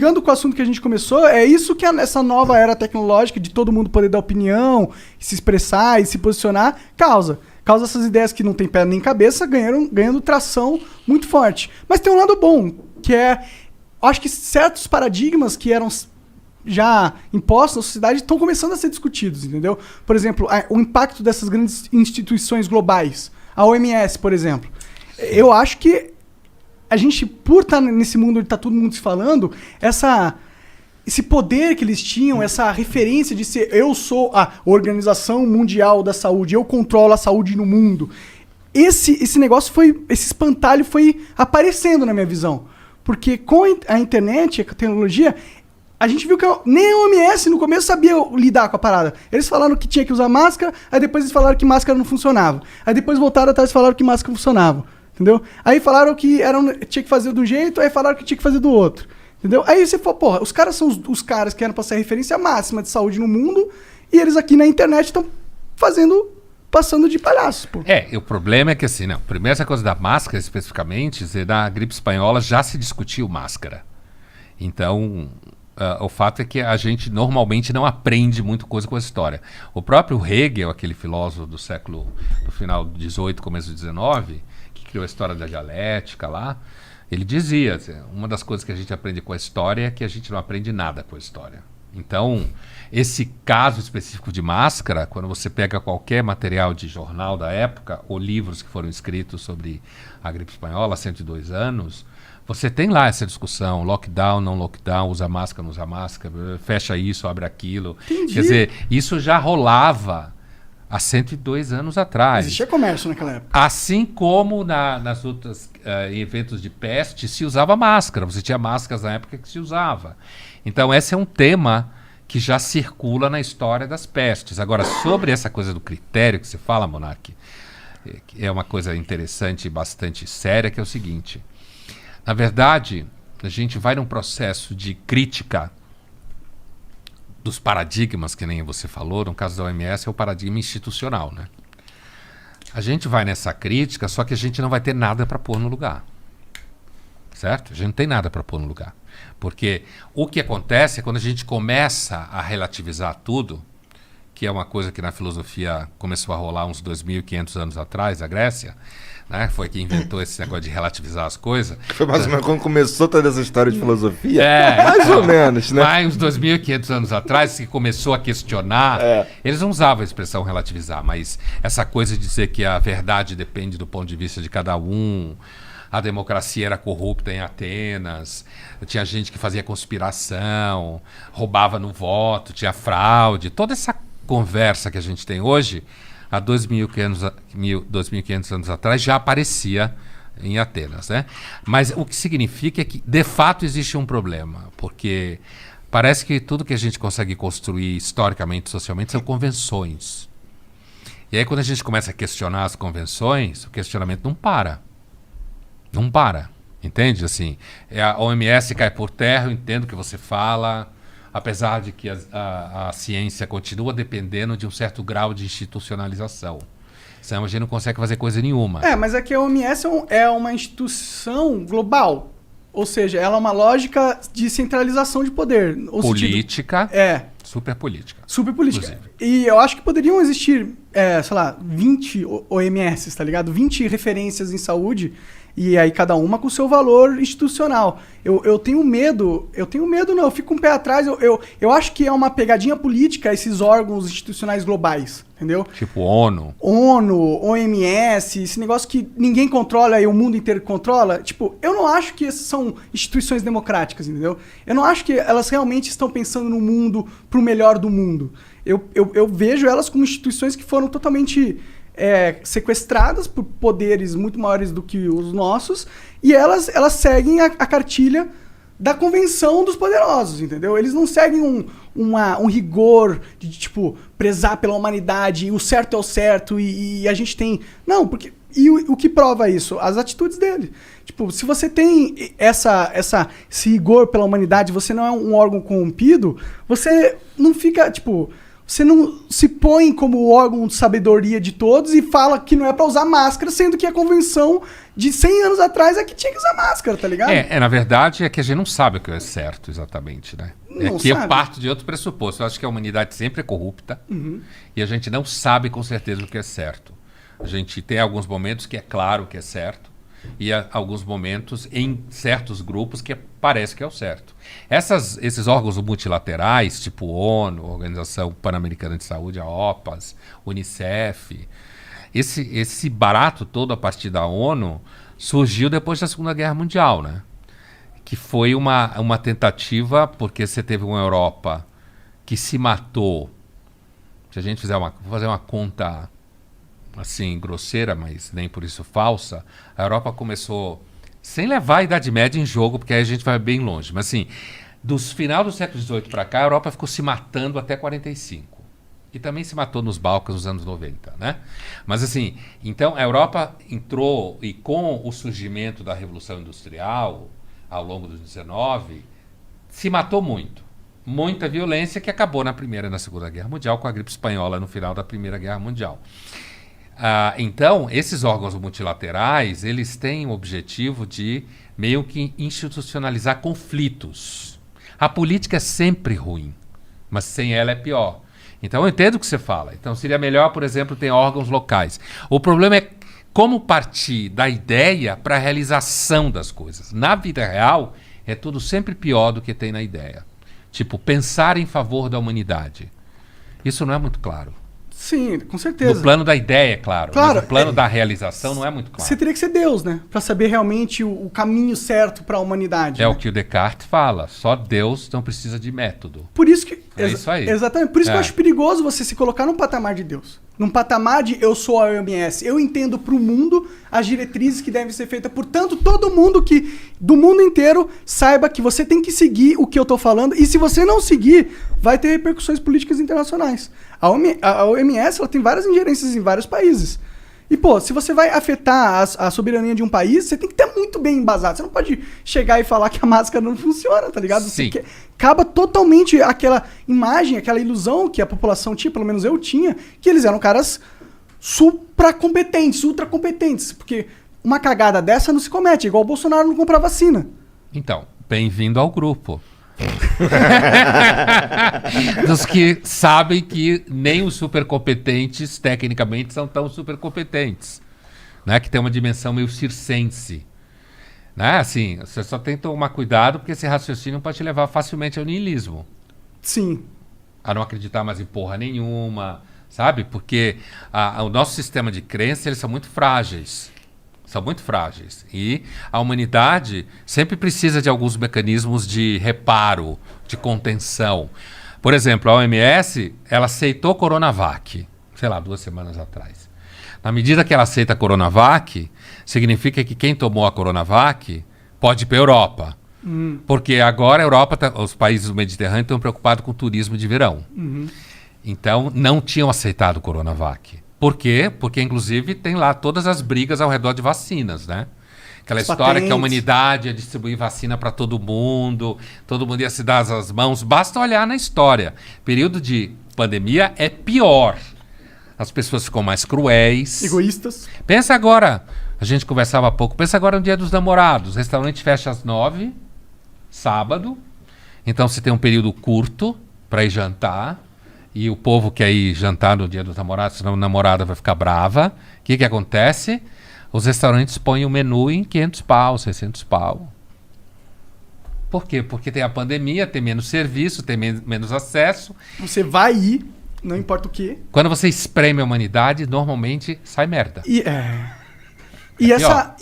ligando com o assunto que a gente começou, é isso que essa nova era tecnológica de todo mundo poder dar opinião, se expressar e se posicionar, causa essas ideias que não tem pé nem cabeça ganhando tração muito forte. Mas tem um lado bom, que é, acho que certos paradigmas que eram já impostos na sociedade estão começando a ser discutidos, entendeu? Por exemplo, o impacto dessas grandes instituições globais, a OMS, por exemplo. Eu acho que a gente, por estar nesse mundo onde está todo mundo se falando, esse poder que eles tinham, essa referência de ser eu sou a Organização Mundial da Saúde, eu controlo a saúde no mundo. Esse negócio esse espantalho foi aparecendo na minha visão. Porque com a internet, a tecnologia, a gente viu que nem a OMS no começo sabia lidar com a parada. Eles falaram que tinha que usar máscara, aí depois eles falaram que máscara não funcionava. Aí depois voltaram atrás e falaram que máscara funcionava. Entendeu? Aí falaram que tinha que fazer de um jeito, aí falaram que tinha que fazer do outro. Entendeu? Aí você falou, porra, os caras são os caras que eram pra ser a referência máxima de saúde no mundo, e eles aqui na internet estão passando de palhaços, pô. O problema é que assim, não, primeiro essa coisa da máscara especificamente, na gripe espanhola já se discutiu máscara. Então, o fato é que a gente normalmente não aprende muito coisa com a história. O próprio Hegel, aquele filósofo do final do 18, começo do 19, que criou a história da dialética lá, ele dizia, uma das coisas que a gente aprende com a história é que a gente não aprende nada com a história. Então, esse caso específico de máscara, quando você pega qualquer material de jornal da época, ou livros que foram escritos sobre a gripe espanhola há 102 anos, você tem lá essa discussão, lockdown, não lockdown, usa máscara, não usa máscara, fecha isso, abre aquilo. Entendi. Quer dizer, isso já rolava há 102 anos atrás. Existia comércio naquela época. Assim como nas outras eventos de peste se usava máscara. Você tinha máscaras na época que se usava. Então esse é um tema que já circula na história das pestes. Agora, sobre essa coisa do critério que você fala, Monark, é uma coisa interessante e bastante séria, que é o seguinte. Na verdade, a gente vai num processo de crítica dos paradigmas, que nem você falou, no caso da OMS é o paradigma institucional, né? A gente vai nessa crítica, só que a gente não vai ter nada para pôr no lugar. Certo? A gente não tem nada para pôr no lugar. Porque o que acontece é quando a gente começa a relativizar tudo, que é uma coisa que na filosofia começou a rolar uns 2.500 anos atrás, a Grécia, né? Foi que inventou esse negócio de relativizar as coisas. Foi mais ou menos quando começou toda essa história de filosofia? Mais ou menos, né? Mais uns 2.500 anos atrás, que começou a questionar, eles não usavam a expressão relativizar, mas essa coisa de dizer que a verdade depende do ponto de vista de cada um, a democracia era corrupta em Atenas, tinha gente que fazia conspiração, roubava no voto, tinha fraude, toda essa conversa que a gente tem hoje, há 2.500 anos atrás, já aparecia em Atenas, né? Mas o que significa é que, de fato, existe um problema, porque parece que tudo que a gente consegue construir historicamente, socialmente, são convenções. E aí, quando a gente começa a questionar as convenções, o questionamento não para. Não para, entende? Assim, a OMS cai por terra, eu entendo o que você fala, apesar de que a ciência continua dependendo de um certo grau de institucionalização. Senão a gente não consegue fazer coisa nenhuma. Mas é que a OMS é uma instituição global. Ou seja, ela é uma lógica de centralização de poder. Política. Super política. Super política. E eu acho que poderiam existir, sei lá, 20 OMS, tá ligado? 20 referências em saúde. E aí cada uma com o seu valor institucional. Eu tenho medo não, eu fico com o pé atrás, eu acho que é uma pegadinha política esses órgãos institucionais globais, entendeu? Tipo ONU, OMS, esse negócio que ninguém controla e o mundo inteiro controla. Tipo, eu não acho que essas são instituições democráticas, entendeu? Eu não acho que elas realmente estão pensando no mundo, pro melhor do mundo. Eu vejo elas como instituições que foram totalmente sequestradas por poderes muito maiores do que os nossos, e elas seguem a cartilha da convenção dos poderosos, entendeu? Eles não seguem um rigor de, tipo, prezar pela humanidade, o certo é o certo, e a gente tem... Não, porque... E o que prova isso? As atitudes dele. Tipo, se você tem esse rigor pela humanidade, você não é um órgão corrompido, você não fica, tipo... você não se põe como órgão de sabedoria de todos e fala que não é pra usar máscara, sendo que a convenção de 100 anos atrás é que tinha que usar máscara, tá ligado? Na verdade, é que a gente não sabe o que é certo exatamente, né? Não que eu sabe. parto de outro pressuposto. Eu acho que a humanidade sempre é corrupta e a gente não sabe com certeza o que é certo. A gente tem alguns momentos que é claro que é certo e há alguns momentos em certos grupos que parece que é o certo. Esses órgãos multilaterais, tipo ONU, Organização Pan-Americana de Saúde, a OPAS, Unicef, esse barato todo a partir da ONU surgiu depois da Segunda Guerra Mundial, né? Que foi uma tentativa, porque você teve uma Europa que se matou. Se a gente fizer vou fazer uma conta assim grosseira, mas nem por isso falsa, a Europa começou, sem levar a Idade Média em jogo, porque aí a gente vai bem longe, mas assim, dos final do século XVIII para cá, a Europa ficou se matando até 45. E também se matou nos Balcãs nos anos 90, né? Mas assim, então a Europa entrou, e com o surgimento da Revolução Industrial, ao longo dos 19, se matou muito. Muita violência que acabou na Primeira e na Segunda Guerra Mundial, com a gripe espanhola no final da Primeira Guerra Mundial. Então, esses órgãos multilaterais, eles têm o objetivo de meio que institucionalizar conflitos. A política é sempre ruim, mas sem ela é pior. Então, eu entendo o que você fala. Então, seria melhor, por exemplo, ter órgãos locais. O problema é como partir da ideia para a realização das coisas. Na vida real, é tudo sempre pior do que tem na ideia. Tipo, pensar em favor da humanidade. Isso não é muito claro. Sim, com certeza. No plano da ideia, é claro. Mas no plano da realização não é muito claro. Você teria que ser Deus, né? Pra saber realmente o caminho certo pra humanidade. É né? o que o Descartes fala. Só Deus não precisa de método. Por isso que... É isso aí. Exatamente. Por isso que eu acho perigoso você se colocar num patamar de Deus. Num patamar de eu sou a OMS. Eu entendo pro mundo as diretrizes que devem ser feitas. Portanto, todo mundo do mundo inteiro saiba que você tem que seguir o que eu tô falando. E se você não seguir, vai ter repercussões políticas internacionais. A OMS ela tem várias ingerências em vários países. E, pô, se você vai afetar a soberania de um país, você tem que ter muito bem embasado. Você não pode chegar e falar que a máscara não funciona, tá ligado? Sim. Acaba totalmente aquela imagem, aquela ilusão que a população tinha, pelo menos eu tinha, que eles eram caras supracompetentes, ultracompetentes. Porque uma cagada dessa não se comete, igual o Bolsonaro não comprar vacina. Então, bem-vindo ao grupo. Dos que sabem que nem os supercompetentes, tecnicamente, são tão supercompetentes. Né? Que tem uma dimensão meio circense. Né? Assim, você só tem que tomar cuidado porque esse raciocínio pode te levar facilmente ao niilismo. Sim. A não acreditar mais em porra nenhuma, sabe? Porque o nosso sistema de crença, eles são muito frágeis. São muito frágeis. E a humanidade sempre precisa de alguns mecanismos de reparo, de contenção. Por exemplo, a OMS, ela aceitou a Coronavac, sei lá, 2 semanas atrás. Na medida que ela aceita a Coronavac, significa que quem tomou a Coronavac pode ir para a Europa. Porque agora a Europa, os países do Mediterrâneo estão preocupados com o turismo de verão. Então, não tinham aceitado a Coronavac. Por quê? Porque, inclusive, tem lá todas as brigas ao redor de vacinas, né? Aquela história que a humanidade ia distribuir vacina para todo mundo ia se dar as mãos. Basta olhar na história. Período de pandemia é pior. As pessoas ficam mais cruéis. Egoístas. Pensa agora, a gente conversava há pouco, pensa agora no Dia dos Namorados. O restaurante fecha às 9, sábado. Então você tem um período curto para ir jantar. E o povo quer ir jantar no Dia dos Namorados, senão a namorada vai ficar brava. O que acontece? Os restaurantes põem o menu em 500 pau, 600 pau. Por quê? Porque tem a pandemia, tem menos serviço, tem menos acesso. Você vai ir, não importa o quê. Quando você espreme a humanidade, normalmente sai merda. E pior.